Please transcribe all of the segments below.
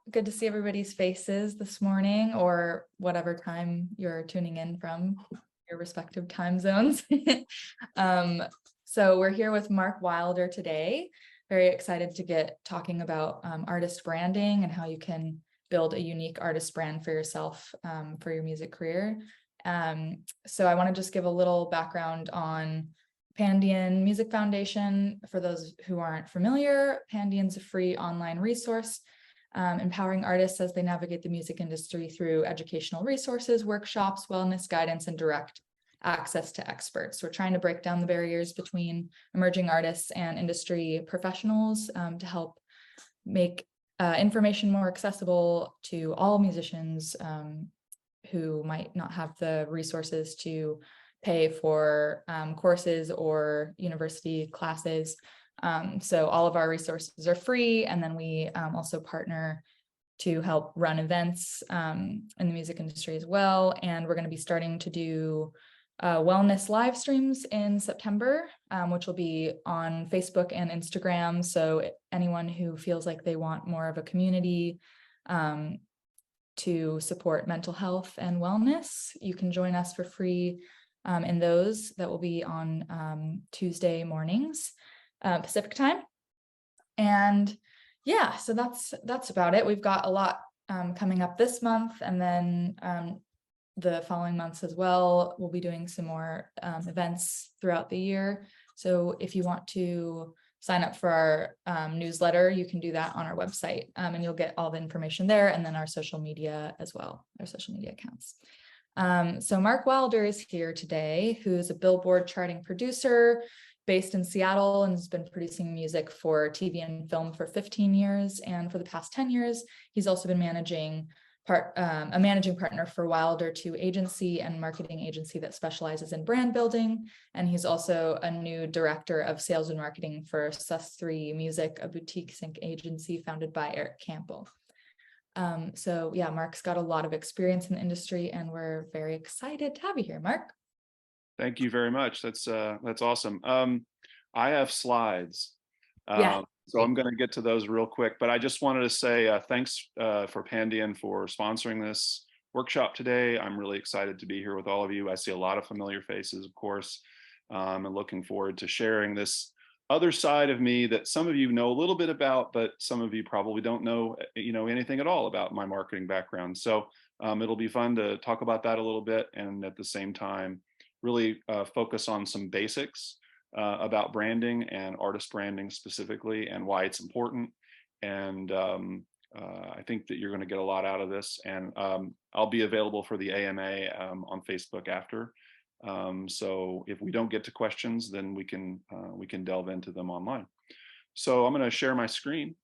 Good to see everybody's faces this morning, or whatever time you're tuning in from, your respective time zones. Um, so we're here with Mark Wilder today. Very excited to get talking about artist branding and how you can build a unique artist brand for yourself for your music career. So I want to just give a little background on Pandion Music Foundation. For those who aren't familiar, Pandion's a free online resource empowering artists as they navigate the music industry through educational resources, workshops, wellness guidance, and direct access to experts. We're trying to break down the barriers between emerging artists and industry professionals to help make information more accessible to all musicians who might not have the resources to pay for courses or university classes. So all of our resources are free, and then we also partner to help run events in the music industry as well. And we're going to be starting to do wellness live streams in September, which will be on Facebook and Instagram. So anyone who feels like they want more of a community to support mental health and wellness, you can join us for free in those. That will be on Tuesday mornings. Pacific time. And yeah, so that's about it. We've got a lot coming up this month, and then the following months as well. We'll be doing some more events throughout the year. So if you want to sign up for our newsletter, you can do that on our website, and you'll get all the information there, and then our social media as well, our social media accounts. So Mark Wilder is here today, who's a Billboard charting producer based in Seattle and has been producing music for TV and film for 15 years. And for the past 10 years, he's also been a managing partner for Wilder 2 agency and marketing agency that specializes in brand building. And he's also a new director of sales and marketing for Sus3 Music, a boutique sync agency founded by Eric Campbell. So yeah, Mark's got a lot of experience in the industry, and we're very excited to have you here, Mark. Thank you very much. That's awesome. I have slides, Yeah. so I'm going to get to those real quick. But I just wanted to say thanks for Pandion for sponsoring this workshop today. I'm really excited to be here with all of you. I see a lot of familiar faces, of course, and looking forward to sharing this other side of me that some of you know a little bit about, but some of you probably don't know, anything at all about my marketing background. So it'll be fun to talk about that a little bit, and at the same time, really focus on some basics about branding and artist branding specifically, and why it's important. And I think that you're going to get a lot out of this. And I'll be available for the AMA on Facebook after. So if we don't get to questions, then we can delve into them online. So I'm going to share my screen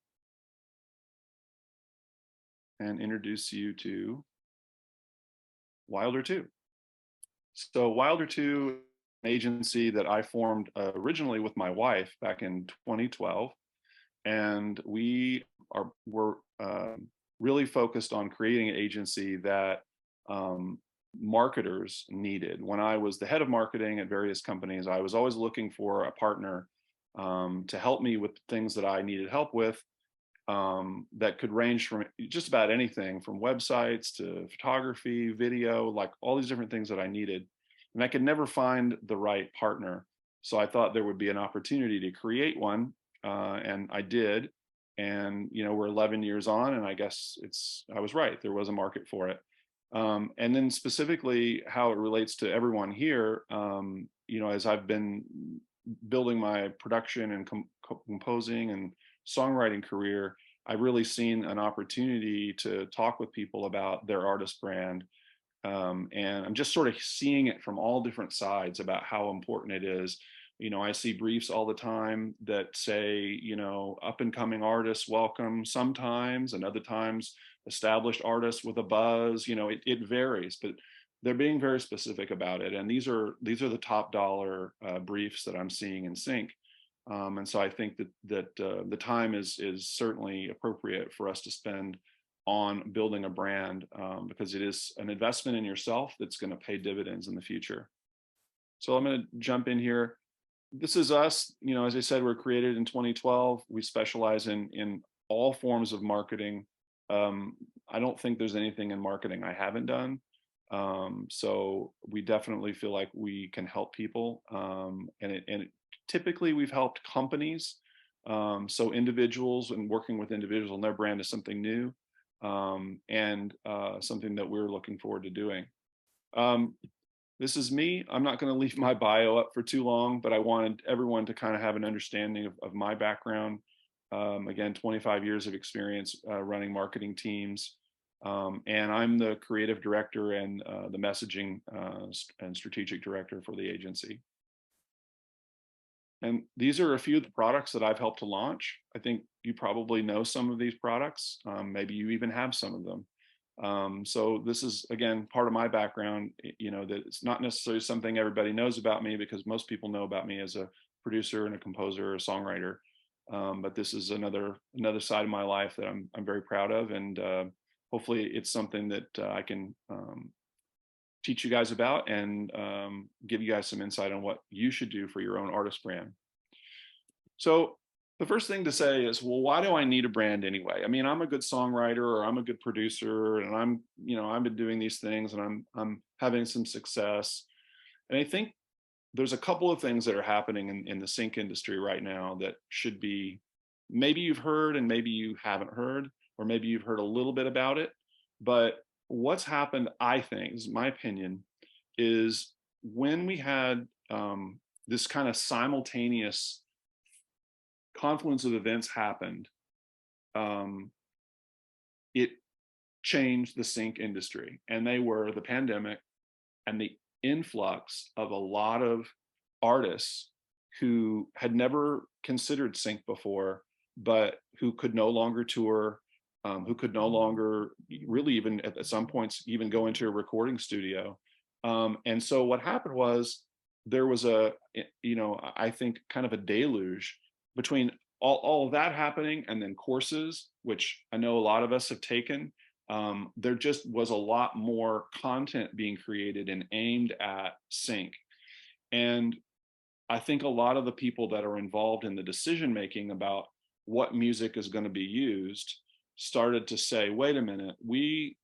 and introduce you to Wilder 2. So Wilder 2, an agency that I formed originally with my wife back in 2012, and we're really focused on creating an agency that marketers needed. When I was the head of marketing at various companies, I was always looking for a partner to help me with things that I needed help with, that could range from just about anything from websites to photography, video, like all these different things that I needed. And I could never find the right partner. So I thought there would be an opportunity to create one, and I did. And we're 11 years on, and I guess I was right. There was a market for it. And then specifically how it relates to everyone here, as I've been building my production and composing and songwriting career, I've really seen an opportunity to talk with people about their artist brand. And I'm just sort of seeing it from all different sides about how important it is. I see briefs all the time that say, up and coming artists welcome sometimes, and other times established artists with a buzz. It varies, but they're being very specific about it. And these are the top dollar briefs that I'm seeing in sync. And so I think that the time is certainly appropriate for us to spend on building a brand, because it is an investment in yourself that's going to pay dividends in the future. So I'm going to jump in here. This is us. As I said, we're created in 2012. We specialize in all forms of marketing I don't think there's anything in marketing I haven't done. So we definitely feel like we can help people. Typically we've helped companies. So individuals, and working with individuals and their brand is something new, and something that we're looking forward to doing. Um, this is me. I'm not going to leave my bio up for too long, but I wanted everyone to kind of have an understanding of my background. Again, 25 years of experience running marketing teams. And I'm the creative director and the messaging and strategic director for the agency. And these are a few of the products that I've helped to launch. I think you probably know some of these products. Maybe you even have some of them. So this is, again, part of my background, that it's not necessarily something everybody knows about me, because most people know about me as a producer and a composer or a songwriter. But this is another side of my life that I'm very proud of. And hopefully it's something that I can teach you guys about, and give you guys some insight on what you should do for your own artist brand. So the first thing to say is, well, why do I need a brand anyway? I mean, I'm a good songwriter, or I'm a good producer, and I've been doing these things, and I'm having some success. And I think there's a couple of things that are happening in the sync industry right now that should be, maybe you've heard and maybe you haven't heard, or maybe you've heard a little bit about it. But what's happened, I think, is my opinion, is when we had this kind of simultaneous confluence of events happened, um, it changed the sync industry. And they were the pandemic and the influx of a lot of artists who had never considered sync before, but who could no longer tour, who could no longer really even at some points even go into a recording studio. And so what happened was, there was I think kind of a deluge between all of that happening, and then courses, which I know a lot of us have taken. There just was a lot more content being created and aimed at sync. And I think a lot of the people that are involved in the decision making about what music is going to be used started to say, wait a minute,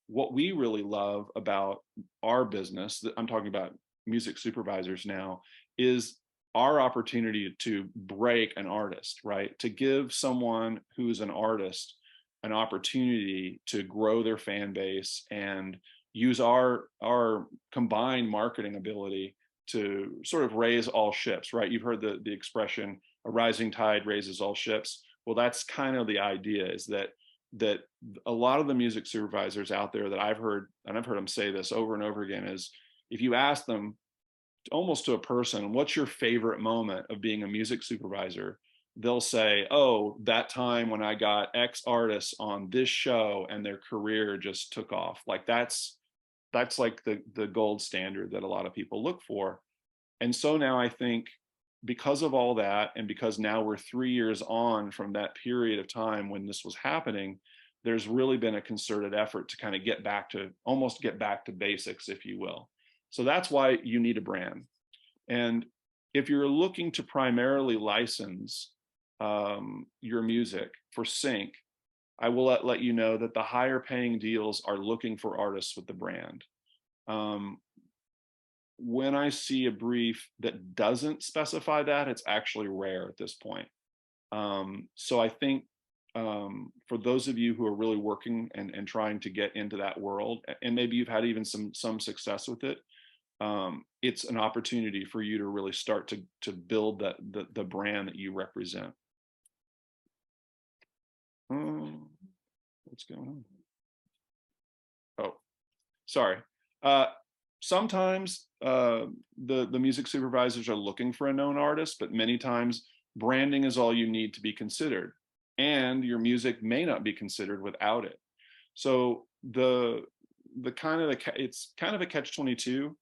what we really love about our business, I'm talking about music supervisors now, is our opportunity to break an artist, right? To give someone who's an artist an opportunity to grow their fan base and use our combined marketing ability to sort of raise all ships, right? You've heard the expression, a rising tide raises all ships. Well, that's kind of the idea, is that a lot of the music supervisors out there that I've heard, and I've heard them say this over and over again, is if you ask them almost to a person, what's your favorite moment of being a music supervisor? They'll say, oh, that time when I got X artists on this show and their career just took off. Like that's like the gold standard that a lot of people look for. And so now I think, because of all that, and because now we're 3 years on from that period of time when this was happening, there's really been a concerted effort to kind of get back to basics, if you will. So that's why you need a brand. And if you're looking to primarily license your music for sync, I will let you know that the higher paying deals are looking for artists with the brand. When I see a brief that doesn't specify that, it's actually rare at this point. So I think for those of you who are really working and trying to get into that world, and maybe you've had even some success with it, it's an opportunity for you to really start to build the brand that you represent. What's going on? Oh, sorry. Sometimes the music supervisors are looking for a known artist, but many times branding is all you need to be considered, and your music may not be considered without it. So it's kind of a catch-22.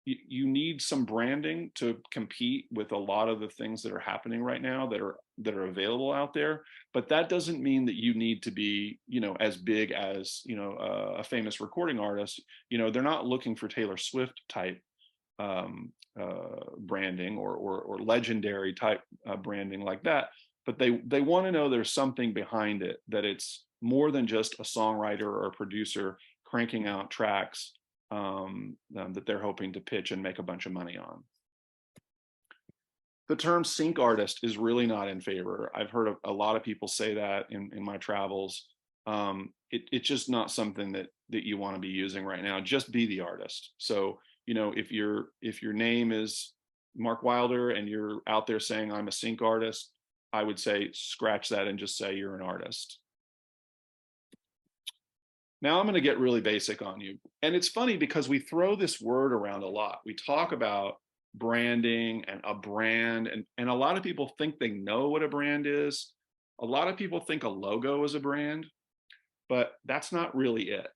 You need some branding to compete with a lot of the things that are happening right now that are available out there. But that doesn't mean that you need to be, as big as, a famous recording artist. They're not looking for Taylor Swift type branding or legendary type branding like that. But they want to know there's something behind it, that it's more than just a songwriter or a producer cranking out tracks that they're hoping to pitch and make a bunch of money on. The term sync artist is really not in favor. I've heard a lot of people say that in my travels. It's just not something that you want to be using right now. Just be the artist. So, you know, if your name is Mark Wilder and you're out there saying I'm a sync artist, I would say scratch that and just say you're an artist. Now I'm going to get really basic on you. And it's funny because we throw this word around a lot. We talk about branding and a brand, and a lot of people think they know what a brand is. A lot of people think a logo is a brand, but that's not really it.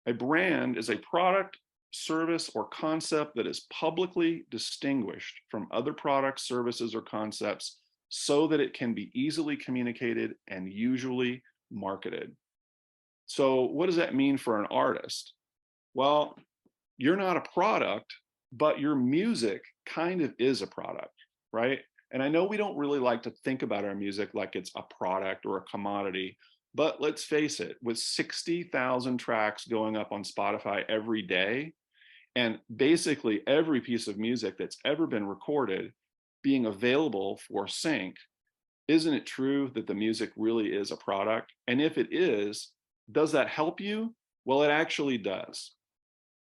A brand is a product, service, or concept that is publicly distinguished from other products, services, or concepts so that it can be easily communicated and usually marketed. So what does that mean for an artist? Well, you're not a product, but your music kind of is a product, right? And I know we don't really like to think about our music like it's a product or a commodity, but let's face it, with 60,000 tracks going up on Spotify every day, and basically every piece of music that's ever been recorded being available for sync, isn't it true that the music really is a product? And if it is, does that help you? Well, it actually does.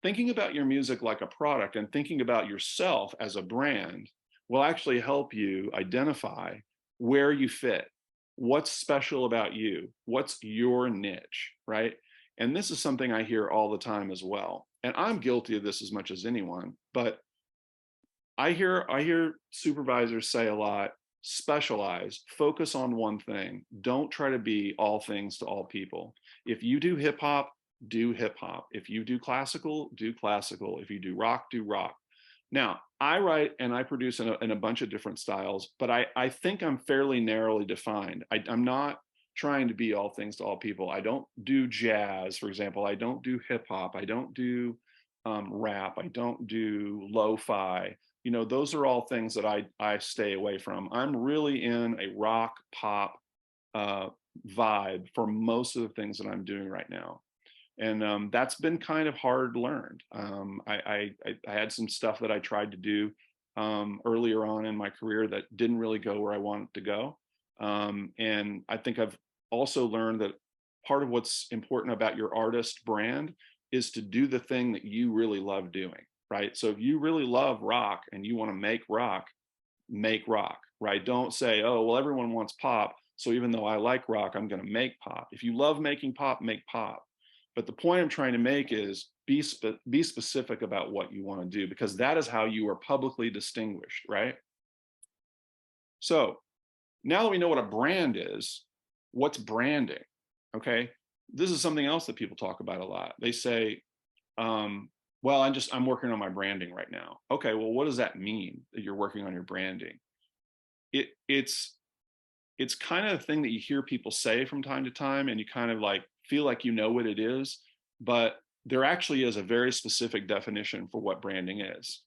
Thinking about your music like a product and thinking about yourself as a brand will actually help you identify where you fit, what's special about you, what's your niche, right? And this is something I hear all the time as well. And I'm guilty of this as much as anyone, but I hear supervisors say a lot, specialize, focus on one thing. Don't try to be all things to all people. If you do hip hop, do hip hop. If you do classical, do classical. If you do rock, do rock. Now, I write and I produce in a bunch of different styles, but I think I'm fairly narrowly defined. I'm not trying to be all things to all people. I don't do jazz, for example. I don't do hip hop. I don't do rap. I don't do lo-fi. You know, those are all things that I stay away from. I'm really in a rock pop vibe for most of the things that I'm doing right now. And that's been kind of hard learned. I had some stuff that I tried to do earlier on in my career that didn't really go where I wanted to go. And I think I've also learned that part of what's important about your artist brand is to do the thing that you really love doing, right? So if you really love rock and you want to make rock, right? Don't say, oh, well, everyone wants pop, so even though I like rock, I'm going to make pop. If you love making pop, make pop. But the point I'm trying to make is be specific about what you want to do, because that is how you are publicly distinguished, right? So now that we know what a brand is, what's branding? Okay, this is something else that people talk about a lot. They say, well, I'm working on my branding right now. Okay, well, what does that mean that you're working on your branding? It's kind of a thing that you hear people say from time to time, and you kind of like feel like you know what it is, but there actually is a very specific definition for what branding is.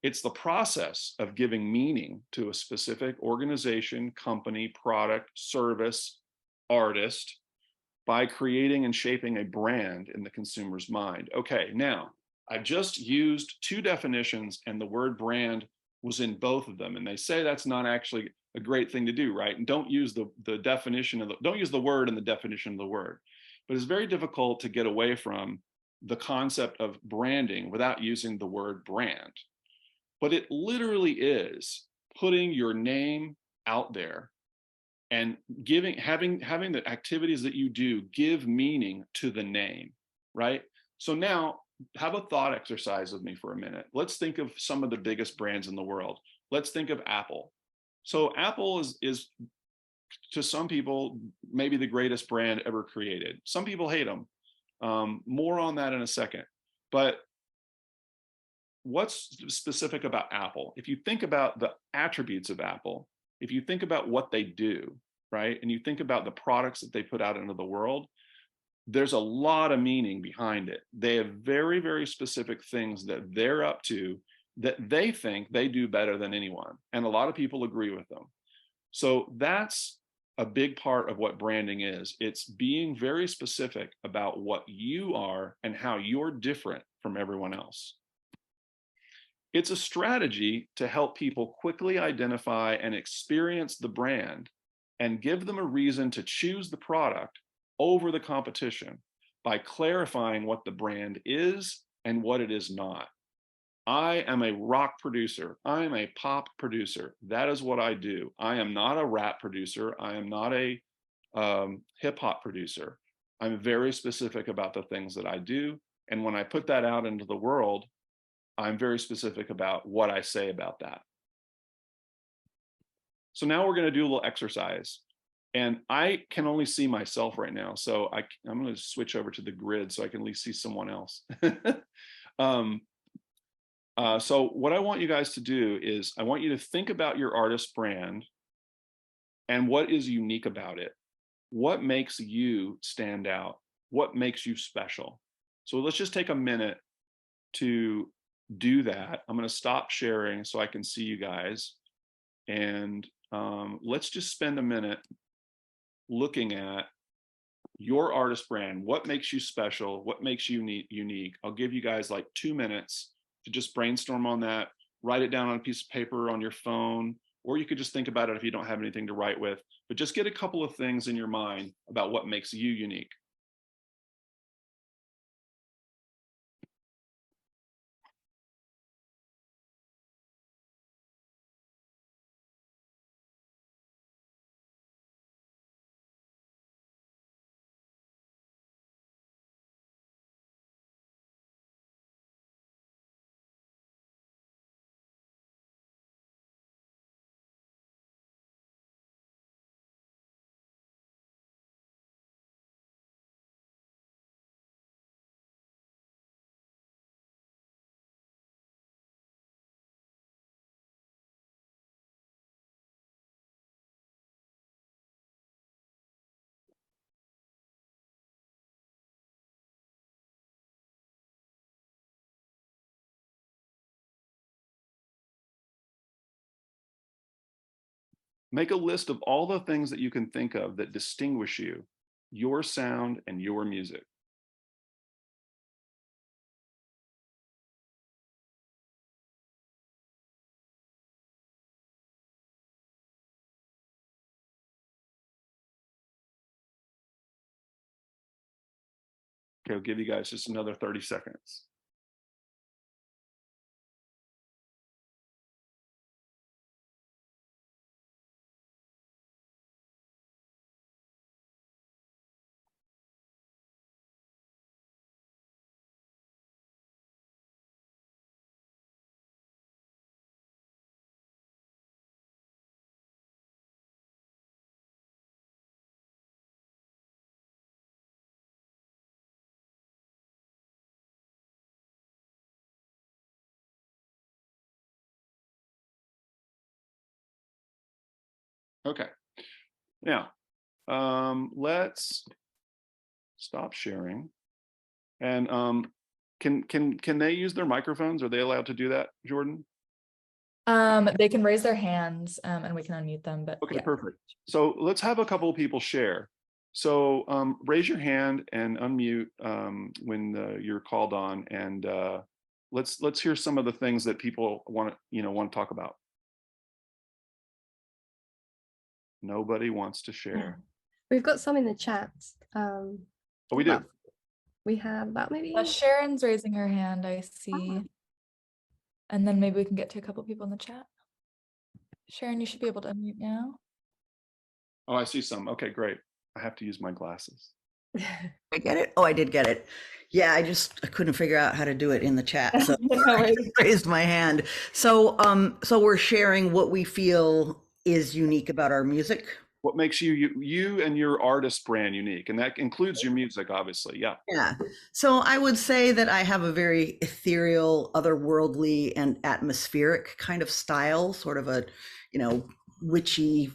It's the process of giving meaning to a specific organization, company, product, service, artist by creating and shaping a brand in the consumer's mind. Okay, now I've just used two definitions and the word brand was in both of them. And they say that's not actually a great thing to do, right? And don't use the definition of don't use the word and the definition of the word. But it's very difficult to get away from the concept of branding without using the word brand. But it literally is putting your name out there and having the activities that you do give meaning to the name, right? So now have a thought exercise with me for a minute. Let's think of some of the biggest brands in the world. Let's think of Apple. So Apple is to some people maybe the greatest brand ever created. Some people hate them. More on that in a second. But what's specific about Apple? If you think about the attributes of Apple, if you think about what they do, right, and you think about the products that they put out into the world, there's a lot of meaning behind it. They have very, very specific things that they're up to that they think they do better than anyone. And a lot of people agree with them. So that's a big part of what branding is. It's being very specific about what you are and how you're different from everyone else. It's a strategy to help people quickly identify and experience the brand and give them a reason to choose the product over the competition by clarifying what the brand is and what it is not. I am a rock producer. I am a pop producer. That is what I do. I am not a rap producer. I am not a hip hop producer. I'm very specific about the things that I do. And when I put that out into the world, I'm very specific about what I say about that. So now we're going to do a little exercise. And I can only see myself right now. So I'm going to switch over to the grid so I can at least see someone else. So what I want you guys to do is I want you to think about your artist brand and what is unique about it. What makes you stand out? What makes you special? So let's just take a minute to do that. I'm going to stop sharing so I can see you guys. And let's just spend a minute looking at your artist brand. What makes you special? What makes you unique? I'll give you guys like 2 minutes to just brainstorm on that. Write it down on a piece of paper on your phone, or you could just think about it if you don't have anything to write with. But just get a couple of things in your mind about what makes you unique. Make a list of all the things that you can think of that distinguish you, your sound and your music. Okay, I'll give you guys just another 30 seconds. Okay, now let's stop sharing. And can they use their microphones? Are they allowed to do that, Jordan? They can raise their hands and we can unmute them, but Okay, yeah. perfect. So let's have a couple of people share. So raise your hand and unmute when you're called on, and let's hear some of the things that people want to talk about. Nobody wants to share. We've got some in the chat. Oh, we do. We have about maybe. Sharon's raising her hand, I see. Oh. And then maybe we can get to a couple people in the chat. Sharon, you should be able to unmute now. Oh, I see some. Okay, great. I have to use my glasses. I get it. Oh, I did get it. Yeah, I couldn't figure out how to do it in the chat, so I raised my hand. So we're sharing what we feel is unique about our music. What makes you and your artist brand unique, and that includes your music, obviously. Yeah. Yeah. So I would say that I have a very ethereal, otherworldly, and atmospheric kind of style, sort of a, witchy,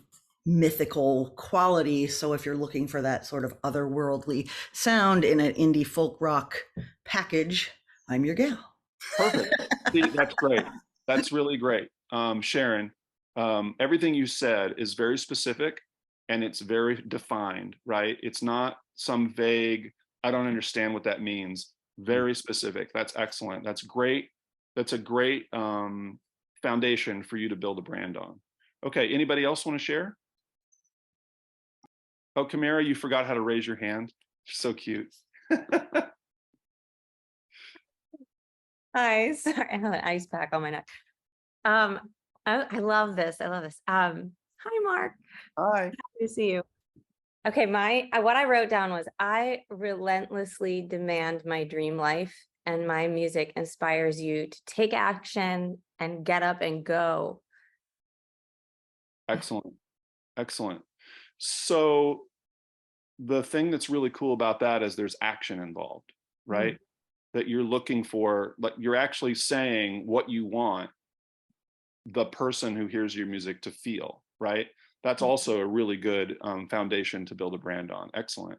mythical quality. So if you're looking for that sort of otherworldly sound in an indie folk rock package, I'm your gal. Perfect. See, that's great. That's really great. Sharon, everything you said is very specific and it's very defined, right? It's not some vague, I don't understand what that means. Very specific. That's excellent. That's great. That's a great foundation for you to build a brand on. Okay, anybody else want to share? Oh, Kamara, you forgot how to raise your hand. So cute. Hi, sorry, I have an ice pack on my neck. I love this. I love this. Hi, Mark. Hi. Happy to see you. Okay, what I wrote down was I relentlessly demand my dream life, and my music inspires you to take action and get up and go. Excellent. Excellent. So the thing that's really cool about that is there's action involved, right? That you're looking for, like you're actually saying what you want the person who hears your music to feel, right? That's also a really good foundation to build a brand on. Excellent.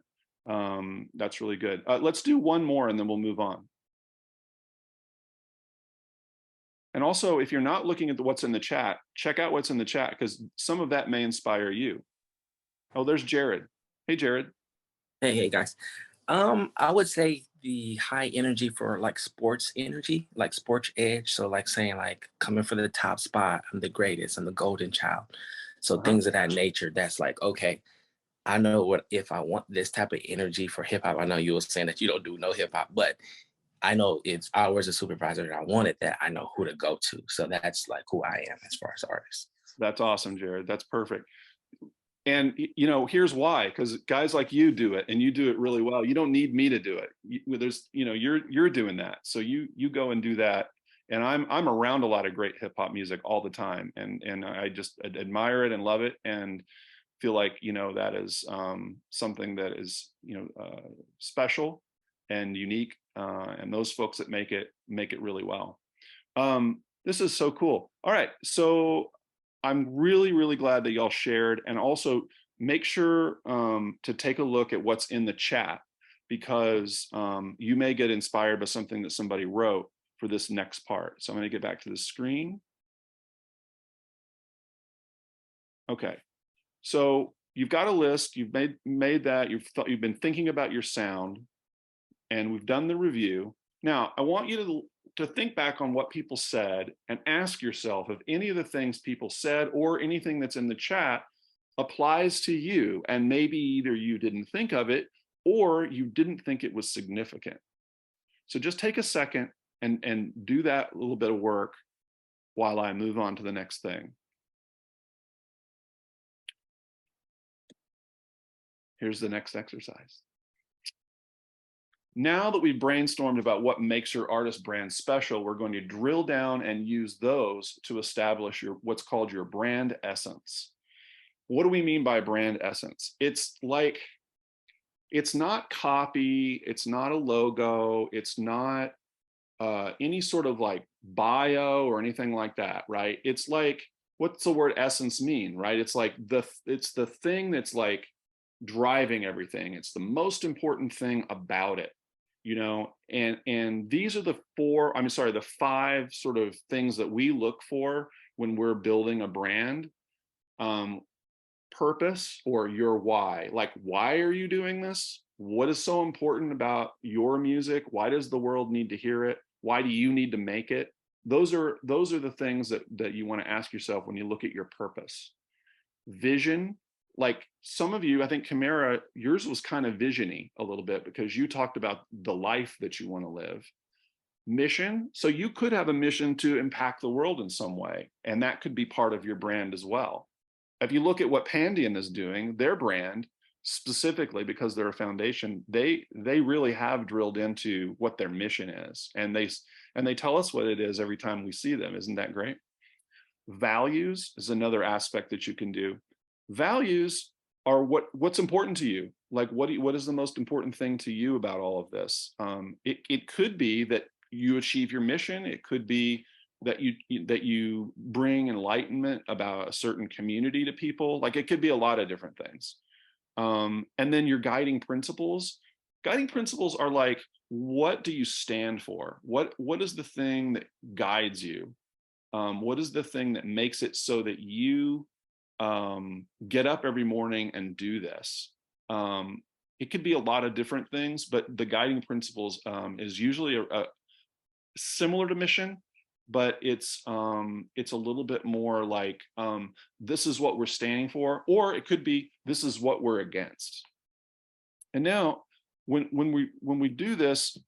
That's really good. Let's do one more and then we'll move on. And also, if you're not looking at what's in the chat, check out what's in the chat because some of that may inspire you. Oh, there's Jared. Hey, Jared. Hey guys. I would say the high energy for like sports energy, like sports edge. So like saying like coming for the top spot, I'm the greatest, I'm the golden child. So things of that nature, that's like, okay, I know what, if I want this type of energy for hip hop, I know you were saying that you don't do no hip hop, but I know if I was a supervisor and I wanted that, I know who to go to. So that's like who I am as far as artists. That's awesome, Jared. That's perfect. And you know, here's why, because guys like you do it and you do it really well. You don't need me to do it. You're doing that. So you go and do that. And I'm around a lot of great hip hop music all the time. And I just admire it and love it and feel like, that is something that is, special and unique. And those folks that make it really well. This is so cool. All right. So I'm really, really glad that y'all shared, and also make sure to take a look at what's in the chat because you may get inspired by something that somebody wrote for this next part. So I'm going to get back to the screen. Okay. So you've got a list, you've made that, you've been thinking about your sound, and we've done the review. Now, I want you to think back on what people said and ask yourself if any of the things people said or anything that's in the chat applies to you, and maybe either you didn't think of it or you didn't think it was significant. So just take a second and do that little bit of work while I move on to the next thing. Here's the next exercise. Now that we've brainstormed about what makes your artist brand special, we're going to drill down and use those to establish what's called your brand essence. What do we mean by brand essence? It's like, it's not copy, it's not a logo, it's not any sort of like bio or anything like that, right? It's like, what's the word essence mean, right? It's like it's the thing that's like driving everything. It's the most important thing about it. And these are the 5 sort of things that we look for when we're building a brand. Purpose, or your why. Like, why are you doing this? What is so important about your music? Why does the world need to hear it? Why do you need to make it? Those are the things that you want to ask yourself when you look at your purpose. Vision. Like some of you, I think Kamara, yours was kind of visiony a little bit because you talked about the life that you want to live. Mission. So you could have a mission to impact the world in some way, and that could be part of your brand as well. If you look at what Pandion is doing, their brand specifically, because they're a foundation, they really have drilled into what their mission is, and they tell us what it is every time we see them. Isn't that great? Values is another aspect that you can do. Values are what's important to you. Like what is the most important thing to you about all of this? It could be that you achieve your mission. It could be that you bring enlightenment about a certain community to people. Like it could be a lot of different things. And then your guiding principles. Guiding principles are like, what do you stand for? What is the thing that guides you? What is the thing that makes it so that you get up every morning and do this. It could be a lot of different things, but the guiding principles is usually a similar to mission, but it's a little bit more like this is what we're standing for, or it could be this is what we're against. And now, when we do this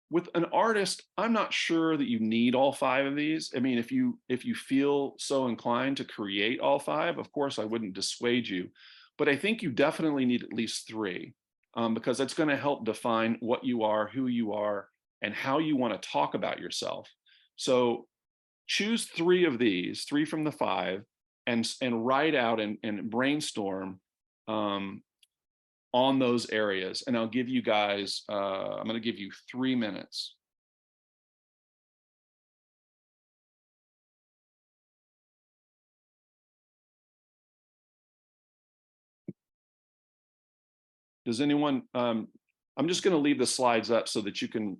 with an artist, I'm not sure that you need all 5 of these. I mean, if you feel so inclined to create all 5, of course, I wouldn't dissuade you, but I think you definitely need at least 3 because that's going to help define what you are, who you are, and how you want to talk about yourself. So choose 3 of these, 3 from the 5, and write out and brainstorm on those areas. And I'll give you guys, I'm going to give you 3 minutes. Does anyone, I'm just going to leave the slides up so that you can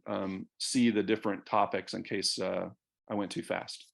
see the different topics in case I went too fast.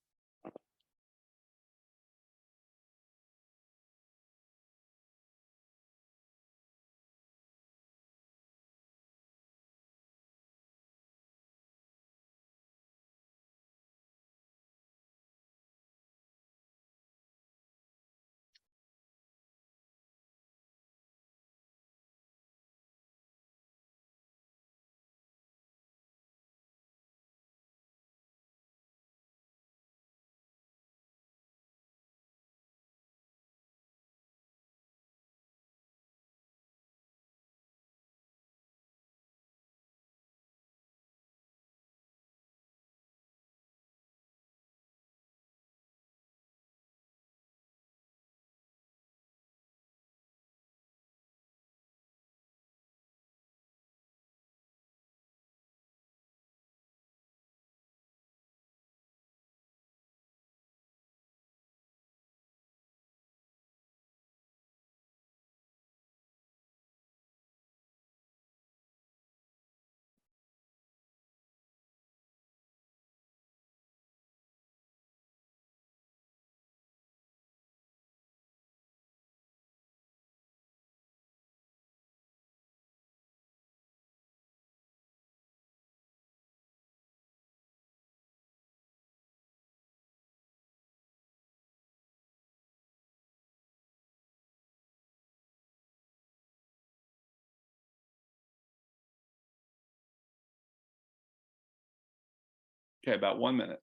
Okay, about 1 minute.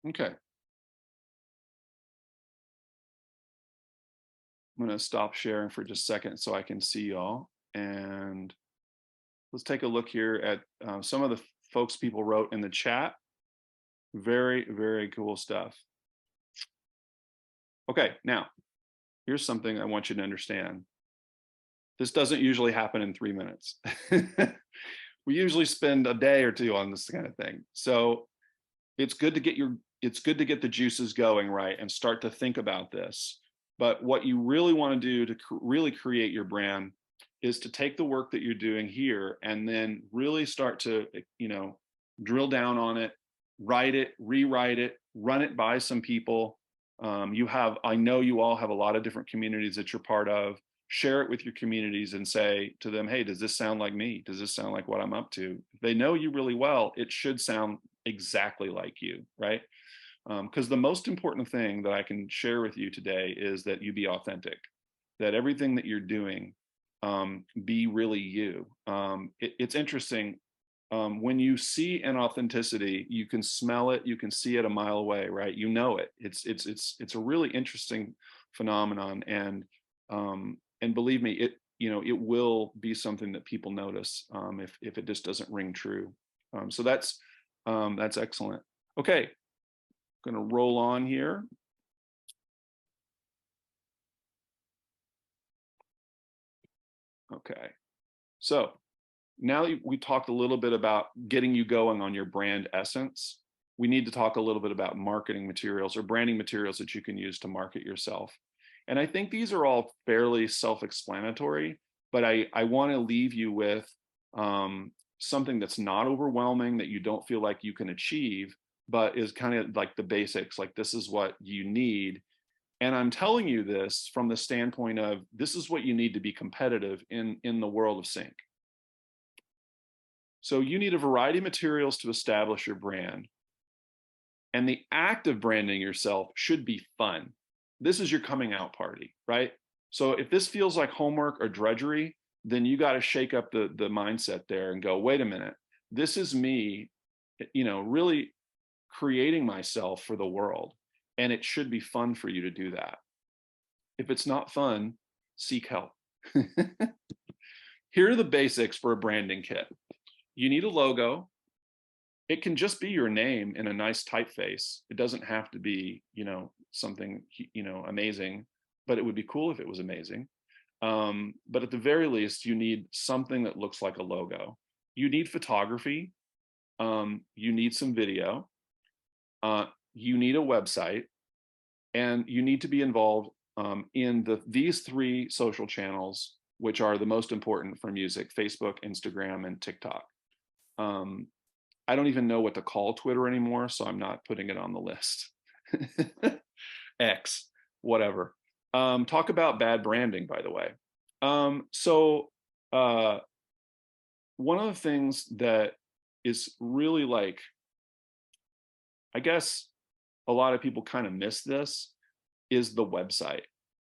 Okay. I'm going to stop sharing for just a second so I can see y'all. And let's take a look here at some of the folks people wrote in the chat. Very, very cool stuff. Okay, now, here's something I want you to understand. This doesn't usually happen in 3 minutes. We usually spend a day or 2 on this kind of thing. So it's good to get the juices going, right, and start to think about this. But what you really want to do to really create your brand is to take the work that you're doing here and then really start to, drill down on it, write it, rewrite it, run it by some people. I know you all have a lot of different communities that you're part of. share it with your communities and say to them, hey, does this sound like me? Does this sound like what I'm up to? If they know you really well, it should sound exactly like you, right? Because the most important thing that I can share with you today is that you be authentic, that everything that you're doing be really you. It's interesting. When you see an authenticity, you can smell it, you can see it a mile away, right? You know it. It's a really interesting phenomenon, and believe me, it will be something that people notice if it just doesn't ring true. So that's excellent. Okay, going to roll on here. Okay, so now that we talked a little bit about getting you going on your brand essence, we need to talk a little bit about marketing materials or branding materials that you can use to market yourself. And I think these are all fairly self-explanatory, but I want to leave you with something that's not overwhelming, that you don't feel like you can achieve, but is kind of like the basics, like this is what you need. And I'm telling you this from the standpoint of this is what you need to be competitive in the world of sync. So you need a variety of materials to establish your brand. And the act of branding yourself should be fun. This is your coming out party, right? So if this feels like homework or drudgery, then you got to shake up the mindset there and go, wait a minute, this is me, really creating myself for the world. And it should be fun for you to do that. If it's not fun, seek help. Here are the basics for a branding kit. You need a logo. It can just be your name in a nice typeface. It doesn't have to be, something, amazing, but it would be cool if it was amazing. But at the very least, you need something that looks like a logo. You need photography. You need some video. You need a website, and you need to be involved in these 3 social channels, which are the most important for music: Facebook, Instagram, and TikTok. I don't even know what to call Twitter anymore, so I'm not putting it on the list. X, whatever. Talk about bad branding, by the way. One of the things that is really like, I guess a lot of people kind of miss this, is the website.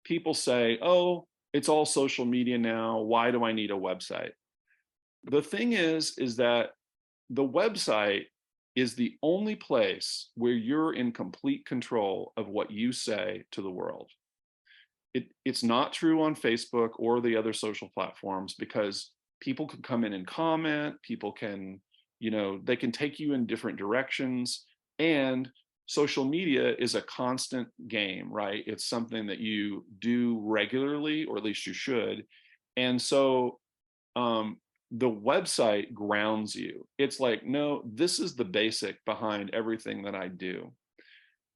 People say, oh, it's all social media now. Why do I need a website? The thing is that the website is the only place where you're in complete control of what you say to the world. It's not true on Facebook or the other social platforms, because people can come in and comment, people can, they can take you in different directions, and social media is a constant game, right? It's something that you do regularly, or at least you should. And so the website grounds you. It's like, no, this is the basic behind everything that I do.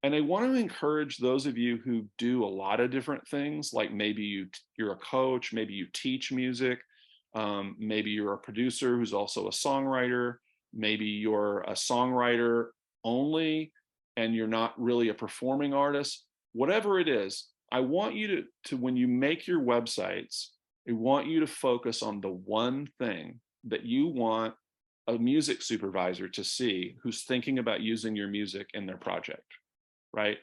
And I want to encourage those of you who do a lot of different things, like maybe you're a coach, maybe you teach music, maybe you're a producer who's also a songwriter, maybe you're a songwriter only, and you're not really a performing artist. Whatever it is, I want you to when you make your websites, I want you to focus on the one thing that you want a music supervisor to see who's thinking about using your music in their project, right?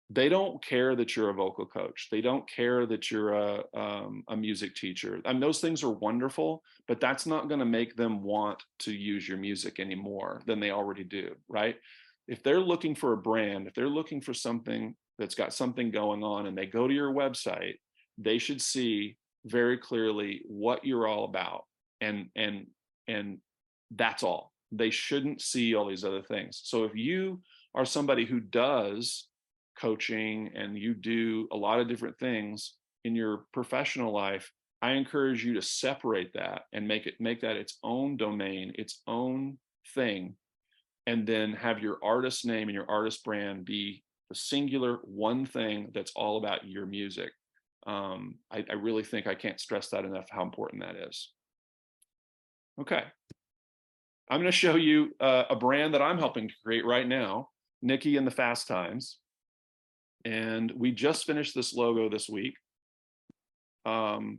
They don't care that you're a vocal coach. They don't care that you're a music teacher. And those things are wonderful, but that's not going to make them want to use your music any more than they already do, right? If they're looking for a brand, if they're looking for something that's got something going on, and they go to your website, they should see very clearly what you're all about, and that's all. They shouldn't see all these other things. So if you are somebody who does coaching and you do a lot of different things in your professional life, I encourage you to separate that and make that its own domain, its own thing, and then have your artist name and your artist brand be the singular one thing that's all about your music. I really think, I can't stress that enough, how important that is. Okay. I'm going to show you a brand that I'm helping to create right now, Nikki and the Fast Times. And we just finished this logo this week. And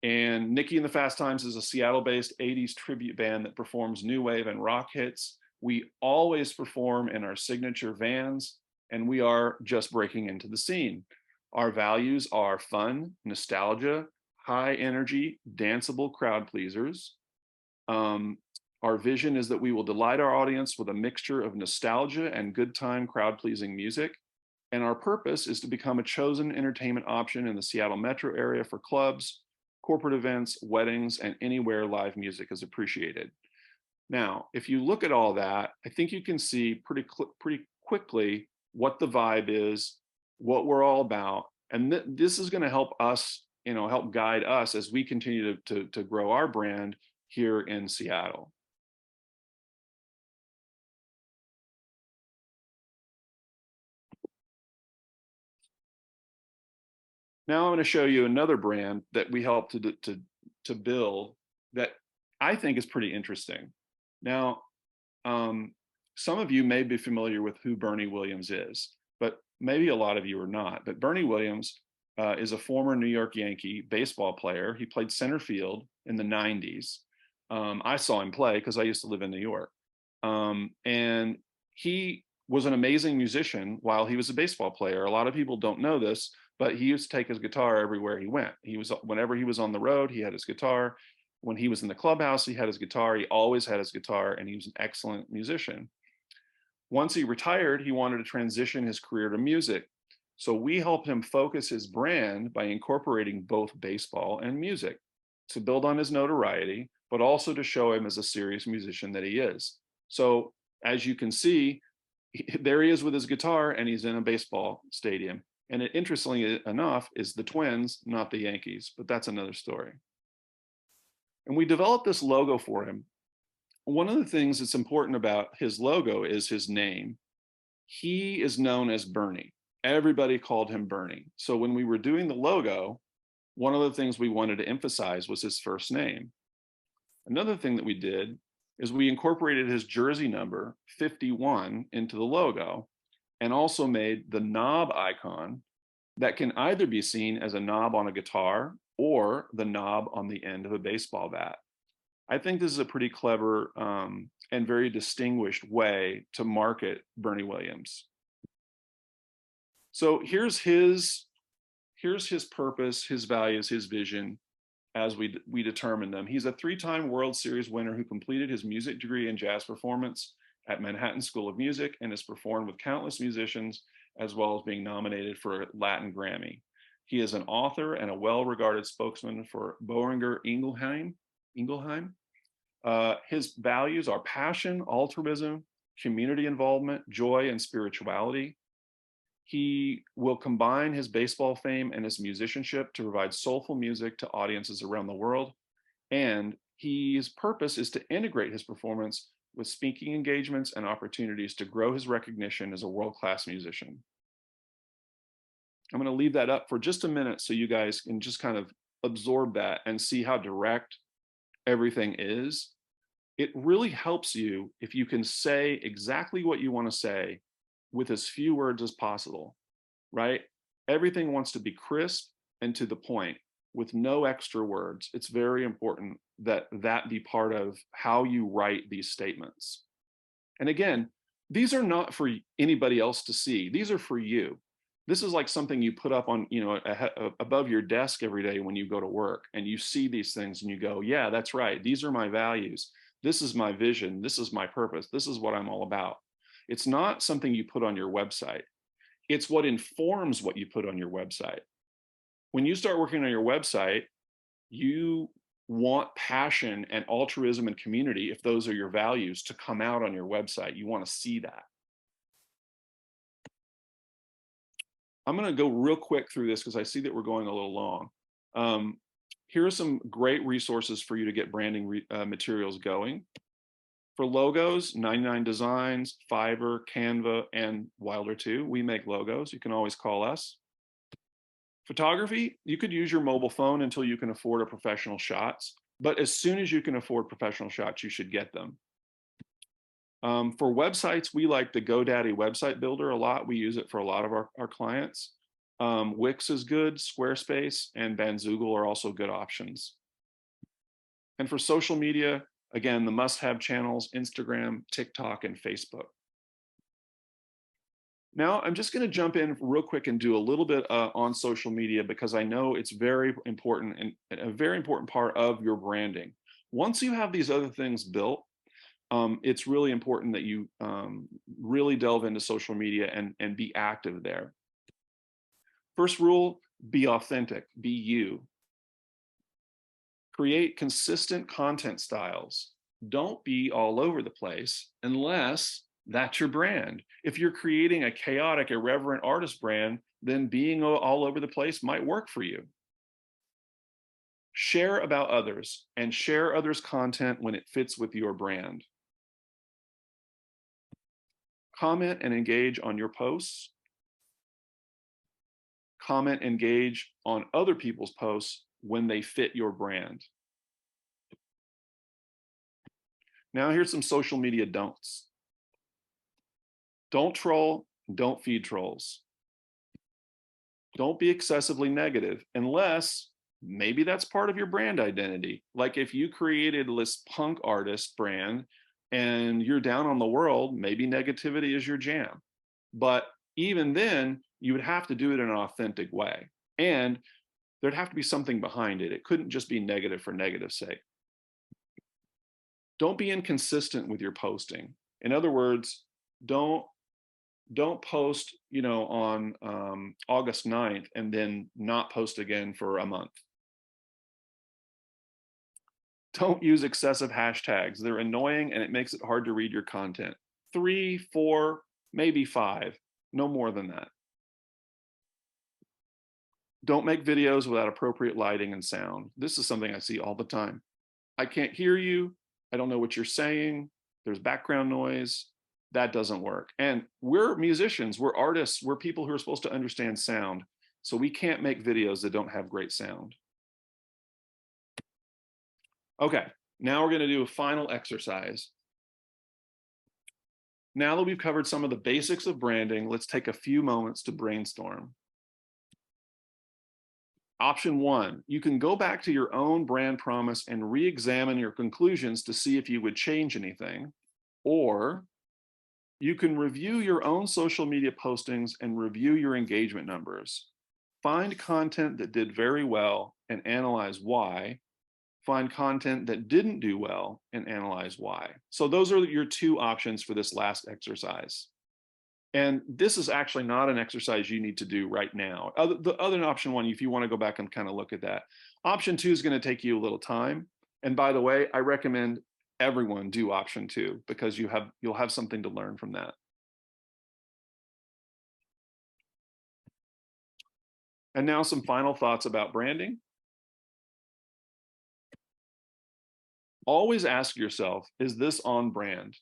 Nikki and the Fast Times is a Seattle-based 80s tribute band that performs new wave and rock hits. We always perform in our signature vans, and we are just breaking into the scene. Our values are fun, nostalgia, high energy, danceable crowd pleasers. Our vision is that we will delight our audience with a mixture of nostalgia and good time crowd pleasing music. And our purpose is to become a chosen entertainment option in the Seattle metro area for clubs, corporate events, weddings, and anywhere live music is appreciated. Now, if you look at all that, I think you can see pretty quickly what the vibe is, what we're all about, and this is going to help us, help guide us as we continue to grow our brand here in Seattle. Now I'm going to show you another brand that we helped to build that I think is pretty interesting. Now, some of you may be familiar with who Bernie Williams is, but maybe a lot of you are not. But Bernie Williams is a former New York Yankee baseball player. He played center field in the 90s. I saw him play because I used to live in New York. And he was an amazing musician while he was a baseball player. A lot of people don't know this, but he used to take his guitar everywhere he went. Whenever he was on the road, he had his guitar. When he was in the clubhouse, he had his guitar. He always had his guitar, and he was an excellent musician. Once he retired, he wanted to transition his career to music. So we helped him focus his brand by incorporating both baseball and music to build on his notoriety, but also to show him as a serious musician that he is. So as you can see, there he is with his guitar, and he's in a baseball stadium. And it, interestingly enough, is the Twins, not the Yankees, but that's another story. And we developed this logo for him. One of the things that's important about his logo is his name. He is known as Bernie. Everybody called him Bernie. So when we were doing the logo, one of the things we wanted to emphasize was his first name. Another thing that we did is we incorporated his jersey number 51 into the logo, and also made the knob icon that can either be seen as a knob on a guitar or the knob on the end of a baseball bat. I think this is a pretty clever and very distinguished way to market Bernie Williams. So here's his purpose, his values, his vision as we determine them. He's a 3-time World Series winner who completed his music degree in jazz performance at Manhattan School of Music and has performed with countless musicians, as well as being nominated for a Latin Grammy. He is an author and a well-regarded spokesman for Boehringer Ingelheim. His values are passion, altruism, community involvement, joy, and spirituality. He will combine his baseball fame and his musicianship to provide soulful music to audiences around the world. And his purpose is to integrate his performance with speaking engagements and opportunities to grow his recognition as a world-class musician. I'm going to leave that up for just a minute so you guys can just kind of absorb that and see how direct everything is. It really helps you if you can say exactly what you want to say with as few words as possible, right? Everything wants to be crisp and to the point with no extra words. It's very important that that be part of how you write these statements. And again, these are not for anybody else to see. These are for you. This is like something you put up on, above your desk every day when you go to work, and you see these things and you go, yeah, that's right. These are my values. This is my vision. This is my purpose. This is what I'm all about. It's not something you put on your website. It's what informs what you put on your website. When you start working on your website, you want passion and altruism and community, if those are your values, to come out on your website. You want to see that. I'm going to go real quick through this because I see that we're going a little long. Here are some great resources for you to get branding materials going. For logos, 99 Designs, Fiverr, Canva, and Wilder 2. We make logos. You can always call us. Photography, you could use your mobile phone until you can afford a professional shots. But as soon as you can afford professional shots, you should get them. For websites, we like the GoDaddy website builder a lot. We use it for a lot of our clients. Wix is good, Squarespace and Bandzoogle are also good options. And for social media, again, the must-have channels, Instagram, TikTok, and Facebook. Now, I'm just going to jump in real quick and do a little bit on social media because I know it's very important and a very important part of your branding. Once you have these other things built, it's really important that you really delve into social media and be active there. First rule, be authentic, be you. Create consistent content styles. Don't be all over the place unless that's your brand. If you're creating a chaotic, irreverent artist brand, then being all over the place might work for you. Share about others and share others' content when it fits with your brand. Comment and engage on your posts. Comment, engage on other people's posts when they fit your brand. Now here's some social media don'ts. Don't troll, don't feed trolls. Don't be excessively negative unless maybe that's part of your brand identity. Like if you created this punk artist brand and you're down on the world, maybe negativity is your jam. But even then, you would have to do it in an authentic way. And there'd have to be something behind it. It couldn't just be negative for negative's sake. Don't be inconsistent with your posting. In other words, don't post, on August 9th and then not post again for a month. Don't use excessive hashtags. They're annoying and it makes it hard to read your content. 3, 4, maybe 5, no more than that. Don't make videos without appropriate lighting and sound. This is something I see all the time. I can't hear you. I don't know what you're saying. There's background noise. That doesn't work. And we're musicians, we're artists, we're people who are supposed to understand sound. So we can't make videos that don't have great sound. Okay, now we're going to do a final exercise. Now that we've covered some of the basics of branding, let's take a few moments to brainstorm. Option 1, you can go back to your own brand promise and re-examine your conclusions to see if you would change anything. Or you can review your own social media postings and review your engagement numbers. Find content that did very well and analyze why. Find content that didn't do well and analyze why. So those are your 2 options for this last exercise. And this is actually not an exercise you need to do right now. The other option 1, if you want to go back and kind of look at that. Option 2 is going to take you a little time. And by the way, I recommend everyone do option 2 because you'll have something to learn from that. And now some final thoughts about branding. Always ask yourself, is this on brand?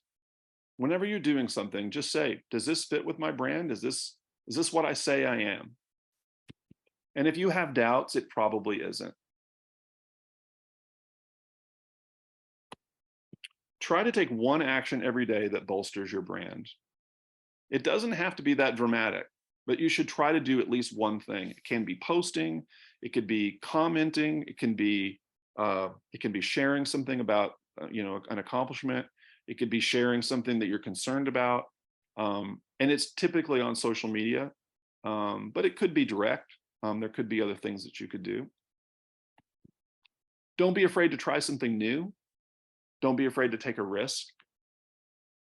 Whenever you're doing something, just say, does this fit with my brand? Is this what I say I am? And if you have doubts, it probably isn't. Try to take one action every day that bolsters your brand. It doesn't have to be that dramatic, but you should try to do at least one thing. It can be posting, it could be commenting, it can be sharing something about an accomplishment. It could be sharing something that you're concerned about. And it's typically on social media, but it could be direct. There could be other things that you could do. Don't be afraid to try something new. Don't be afraid to take a risk.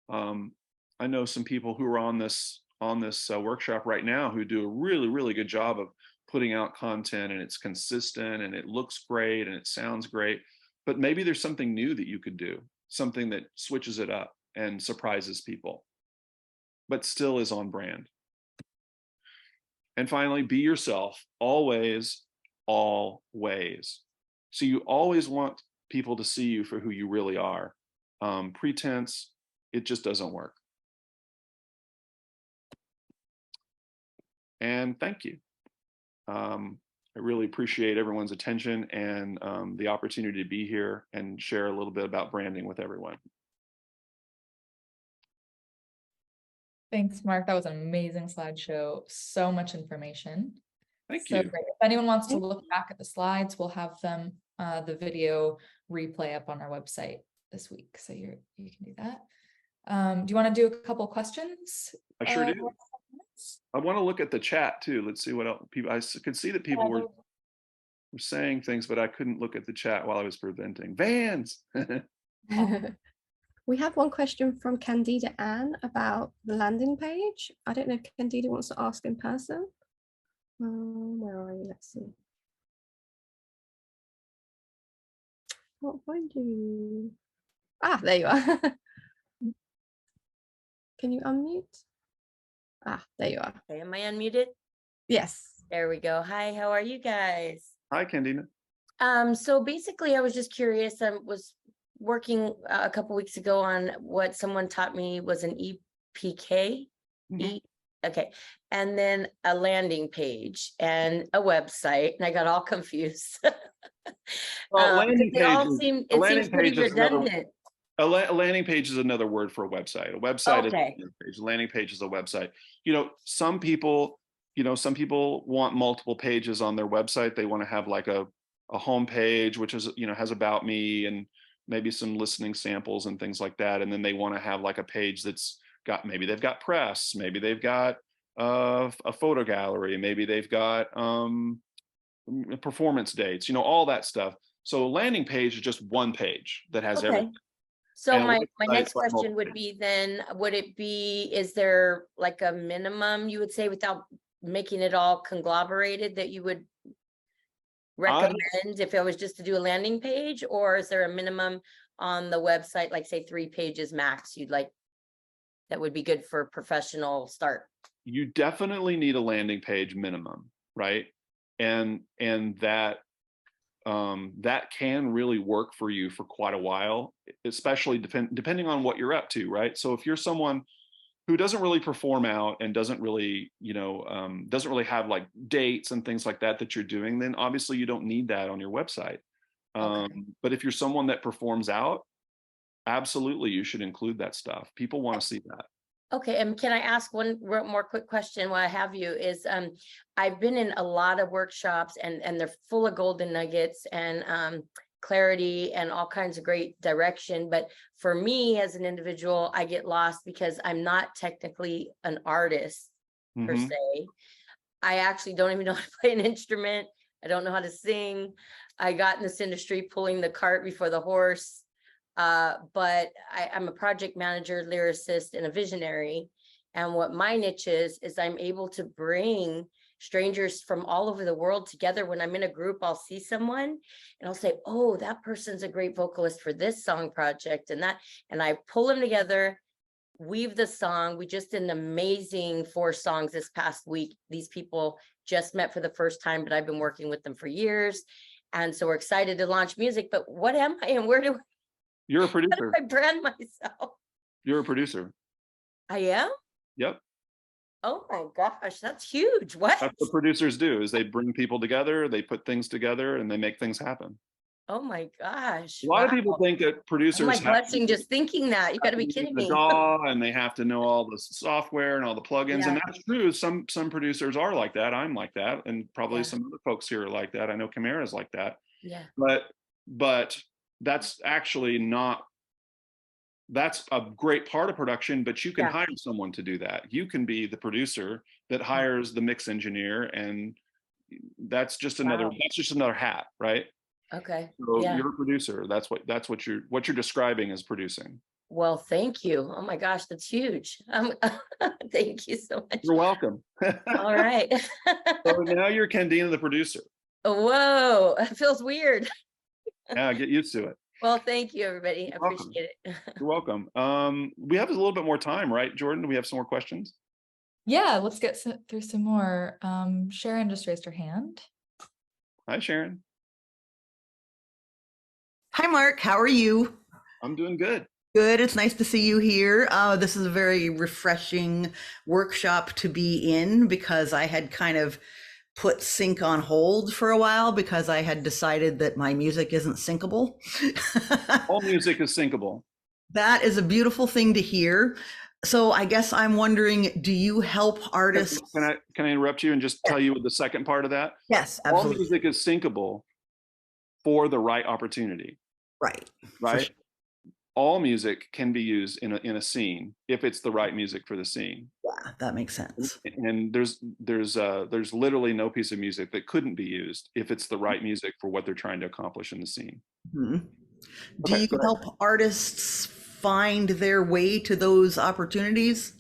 I know some people who are on this workshop right now who do a really, really good job of putting out content, and it's consistent and it looks great and it sounds great, but maybe there's something new that you could do, something that switches it up and surprises people, but still is on brand. And finally, be yourself, always, always. So you always want people to see you for who you really are. Pretense, it just doesn't work. And thank you. I really appreciate everyone's attention and the opportunity to be here and share a little bit about branding with everyone. Thanks, Mark. That was an amazing slideshow. So much information. Thank So you. great. If anyone wants to look back at the slides, we'll have them, the video replay up on our website this week. So you can do that. Do you want to do a couple questions? I sure do. I want to look at the chat too. Let's see what else people, could see that people were saying things, but I couldn't look at the chat while I was presenting. Vans. We have one question from Candida Ann about the landing page. I don't know if Candida wants to ask in person. Where are you? Let's see. Can't find you. Ah, there you are. Can you unmute? Ah, there you are. Okay, am I unmuted? Yes. There we go. Hi, how are you guys? Hi, Candina. So basically I was just curious. I was working a couple weeks ago on what someone taught me was an EPK. Mhm. Okay. And then a landing page and a website. And I got all confused. Well, 'Cause landing they all page is- seem, a it landing seems pretty page is another- redundant. A landing page is another word for a website. A website is a Okay. landing page. A landing page is a website. Some people want multiple pages on their website. They want to have like a home page, which is, has about me and maybe some listening samples and things like that. And then they want to have like a page that's got, maybe they've got press, maybe they've got a photo gallery, maybe they've got performance dates, all that stuff. So a landing page is just one page that has Okay. everything. So And a my website next is like question would multiple be then, would it be, is there like a minimum you would say without making it all conglomerated that you would recommend if it was just to do a landing page? Or is there a minimum on the website, like say 3 pages max you'd like, that would be good for professional start? You definitely need a landing page minimum, right? And that that can really work for you for quite a while, especially depending on what you're up to, right? So if you're someone who doesn't really perform out and doesn't really have like dates and things like that you're doing, then obviously you don't need that on your website. But if you're someone that performs out, absolutely you should include that stuff. People want to see that. Okay, and can I ask one more quick question while I have you is, I've been in a lot of workshops and they're full of golden nuggets and clarity and all kinds of great direction. But for me as an individual, I get lost because I'm not technically an artist per Mhm. se. I actually don't even know how to play an instrument. I don't know how to sing. I got in this industry pulling the cart before the horse. But I'm a project manager, lyricist, and a visionary. And what my niche is I'm able to bring strangers from all over the world together. When I'm in a group, I'll see someone and I'll say, oh, that person's a great vocalist for this song project and I pull them together, weave the song. We just did an amazing 4 songs this past week. These people just met for the first time, but I've been working with them for years. And so we're excited to launch music, but what am I and where do You're a how do producer. I brand myself? You're a producer. I am? Yep. Oh my gosh, that's huge. What? That's what producers do, is they bring people together, they put things together, and they make things happen. Oh my gosh. A lot of people wow. think that Oh producers my have blushing just thinking that. You got to be kidding the me. DAW and they have to know all the software and all the plugins. And Yeah. that's true. Some producers are like that. I'm like that. And probably Yeah. some other folks here are like that. I know Camara's like that. Yeah. But that's actually not, that's a great part of production, but you can Yeah. hire someone to do that. You can be the producer that hires the mix engineer, and that's just another Wow. that's just another hat, right? Okay. So Yeah. you're a producer. That's what you're describing as producing. Well, thank you. Oh my gosh, that's huge. Thank you so much. You're welcome. All right. So now you're Candina the producer. Whoa, it feels weird. Yeah, get used to it. Well, thank you, everybody. I You're welcome. appreciate it. You're welcome. We have a little bit more time, right, Jordan? Do we have some more questions? Yeah, let's get through some more. Sharon just raised her hand. Hi, Sharon. Hi, Mark. How are you? I'm doing good. Good. It's nice to see you here. This is a very refreshing workshop to be in because I had kind of put sync on hold for a while because I had decided that my music isn't syncable. All music is syncable. That is a beautiful thing to hear. So I guess I'm wondering, do you help artists? Can I interrupt you and just tell you the second part of that? Yes, All absolutely. music is syncable for the right opportunity, Right. For right? sure. All music can be used in a scene if it's the right music for the scene. Yeah, that makes sense. And there's literally no piece of music that couldn't be used if it's the right music for what they're trying to accomplish in the scene. Mhm. Do Okay, you go ahead. help artists find their way to those opportunities?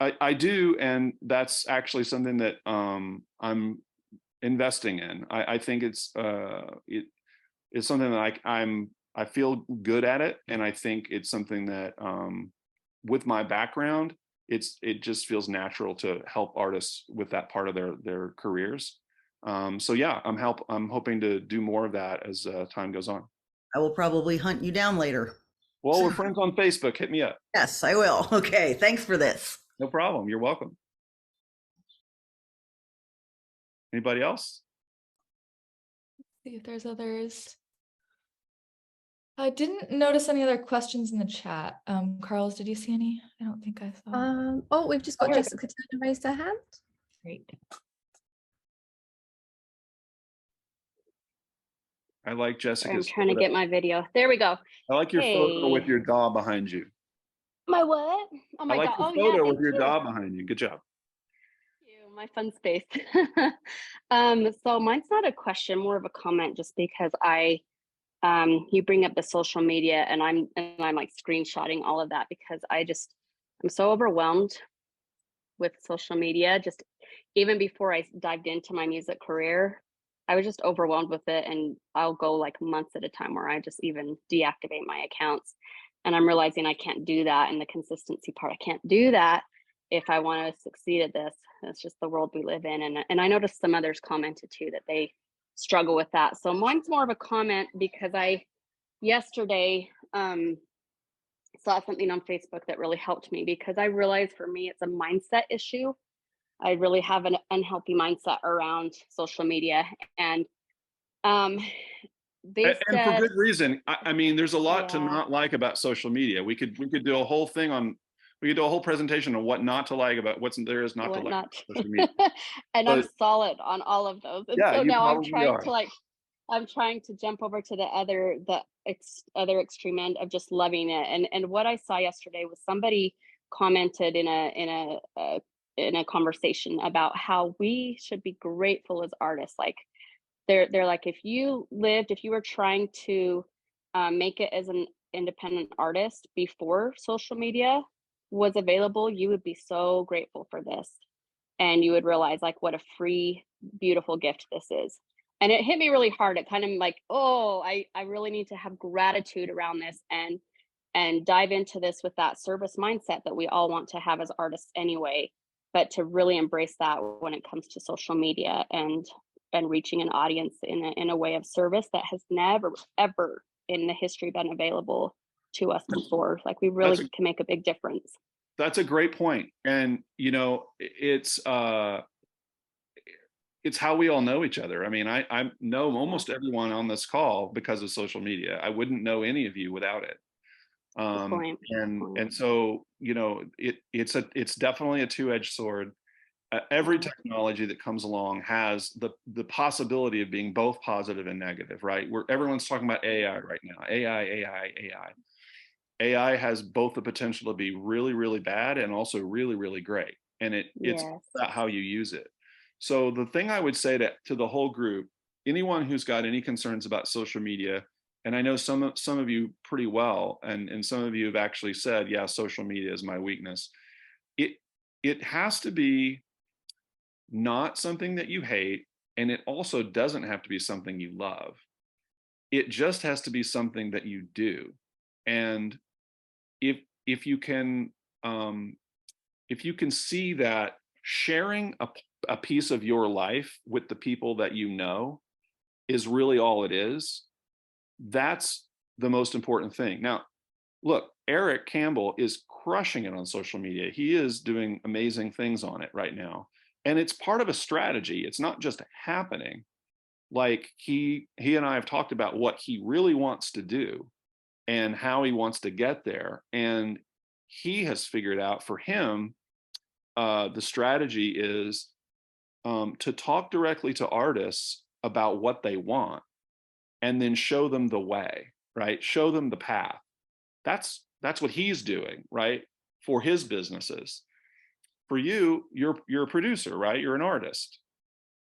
I do, and that's actually something that I'm investing in. I think it's something that I feel good at it, and I think it's something that with my background, it just feels natural to help artists with that part of their careers. So yeah, I'm hoping to do more of that as time goes on. I will probably hunt you down later. Well, we're friends on Facebook. Hit me up. Yes, I will. Okay, thanks for this. No problem. You're welcome. Anybody else? See if there's others. I didn't notice any other questions in the chat. Carlos, did you see any? I don't think I saw. Oh, we've just got Oh, Jessica Turner raised her hand. Great. I like Sorry, I'm Jessica's trying to photo. get my video. There we go. I like your photo with Hey. your dog behind you. My what? Oh I my like God. your Oh yeah, photo thank with your you. dog behind you. Good job. Thank you. My fun space. So mine's not a question, more of a comment, just because you bring up the social media and I'm like screenshotting all of that because I'm so overwhelmed with social media. Just even before I dived into my music career, I was just overwhelmed with it, and I'll go like months at a time where I just even deactivate my accounts. And I'm realizing I can't do that in the consistency part. I can't do that if I want to succeed at this. It's just the world we live in. And I noticed some others commented too that they struggle with that. So mine's more of a comment because I yesterday saw something on Facebook that really helped me, because I realized for me it's a mindset issue. I really have an unhealthy mindset around social media. And they And for said, good reason. I mean, there's a lot to yeah, not like about social media. We could do a whole thing on, we could do a whole presentation on what not to like about what's there is not to like whatnot. about social media. And I'm But solid on all of those. And yeah, so you now probably are. I'm trying to jump over to the other extreme end of just loving it. And what I saw yesterday was somebody commented in a conversation about how we should be grateful as artists. Like they're like, if you were trying to make it as an independent artist before social media was available, you would be so grateful for this, and you would realize like what a free, beautiful gift this is. And it hit me really hard. It kind of like, oh, I really need to have gratitude around this and dive into this with that service mindset that we all want to have as artists anyway, but to really embrace that when it comes to social media and reaching an audience in a way of service that has never ever in the history been available to us before. Like we really can make a big difference. That's a great point. And you know, it's how we all know each other. I mean, I know almost everyone on this call because of social media. I wouldn't know any of you without it. And so, you know, it's definitely a two-edged sword. Every technology that comes along has the possibility of being both positive and negative, right? Where everyone's talking about AI right now. AI has both the potential to be really, really bad and also really, really great. And it's about how you use it. So the thing I would say to the whole group, anyone who's got any concerns about social media, and I know some of you pretty well, and some of you have actually said, yeah, social media is my weakness. It has to be not something that you hate, and it also doesn't have to be something you love. It just has to be something that you do. And if you can see that sharing a piece of your life with the people that you know is really all it is, that's the most important thing. Now, look, Eric Campbell is crushing it on social media. He is doing amazing things on it right now. And it's part of a strategy. It's not just happening. Like he and I have talked about what he really wants to do and how he wants to get there. And he has figured out for him, the strategy is to talk directly to artists about what they want and then show them the way, right? Show them the path. That's what he's doing, right? For his businesses. For you, you're a producer, right? You're an artist.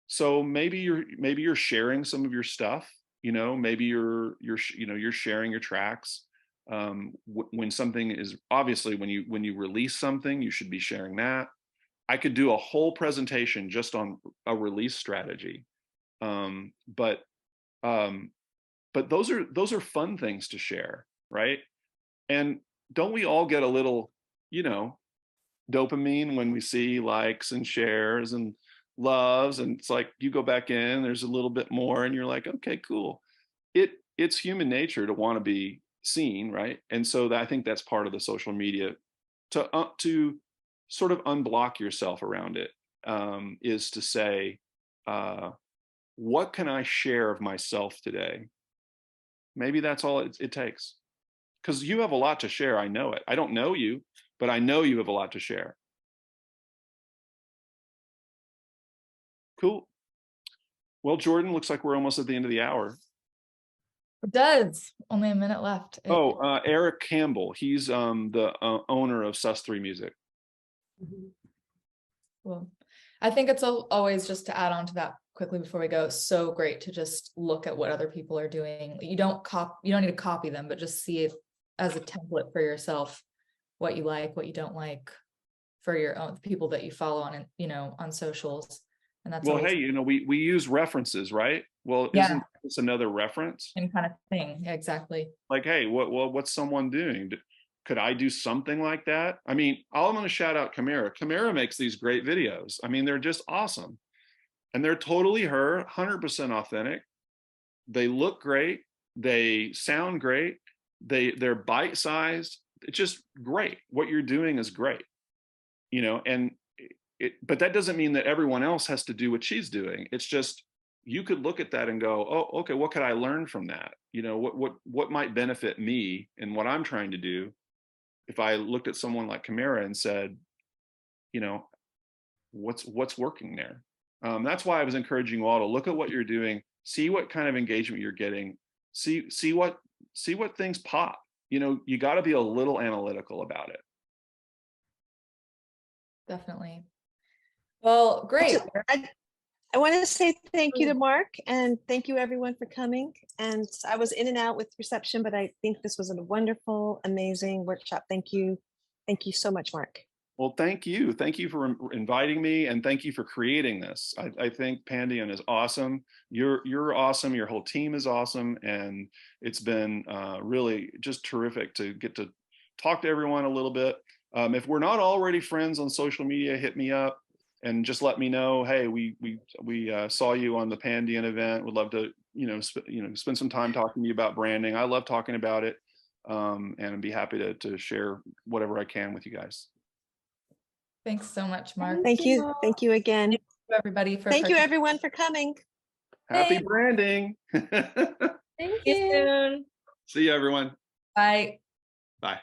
So maybe you're sharing some of your stuff, you know, maybe you're sharing your tracks. When something is, obviously when you release something, you should be sharing that. I could do a whole presentation just on a release strategy. But those are fun things to share, right? And don't we all get a little, you know, dopamine when we see likes and shares and loves, and it's like you go back in, there's a little bit more, and you're like, okay, cool. It's human nature to want to be seen, right? And so I think that's part of the social media to sort of unblock yourself around it, is to say, what can I share of myself today? Maybe that's all it takes, because you have a lot to share. I know it. I don't know you, but I know you have a lot to share. Cool. Well, Jordan, looks like we're almost at the end of the hour. It does. Only a minute left. Oh, Eric Campbell. He's the owner of Sus3 Music. Well, I think it's always, just to add on to that quickly before we go, so great to just look at what other people are doing. You don't need to copy them, but just see it as a template for yourself, what you like, what you don't like, for your own people that you follow on, you know, on socials. And that's Well, always, hey, you know, we use references, right? Well, yeah, isn't this another reference? same kind of thing. Yeah, exactly. Like, hey, what's someone doing? Could I do something like that? I mean, I'm going to shout out Camara. Camara makes these great videos. I mean, they're just awesome. And they're totally her, 100% authentic. They look great. They sound great. They're bite-sized. It's just great. What you're doing is great. You know, and but that doesn't mean that everyone else has to do what she's doing. It's just, you could look at that and go, oh, okay, what could I learn from that? You know, what might benefit me in what I'm trying to do? If I looked at someone like Camara and said, you know, what's working there? That's why I was encouraging you all to look at what you're doing, see what kind of engagement you're getting, see what things pop. You know, you got to be a little analytical about it. Definitely. Well, great. I want to say thank you to Mark, and thank you everyone for coming. And I was in and out with reception, but I think this was a wonderful, amazing workshop. Thank you. Thank you so much, Mark. Well, thank you. Thank you for inviting me, and thank you for creating this. I think Pandion is awesome. You're awesome. Your whole team is awesome. And it's been really just terrific to get to talk to everyone a little bit. If we're not already friends on social media, hit me up and just let me know, hey, we saw you on the Pandion event. Would love to, spend some time talking to you about branding. I love talking about it. And I'd be happy to share whatever I can with you guys. Thanks so much, Mark. Thank you. Thank you again. Thank you, everybody, for Thank you everyone for coming. Happy branding. Thank you. See you, everyone. Bye. Bye.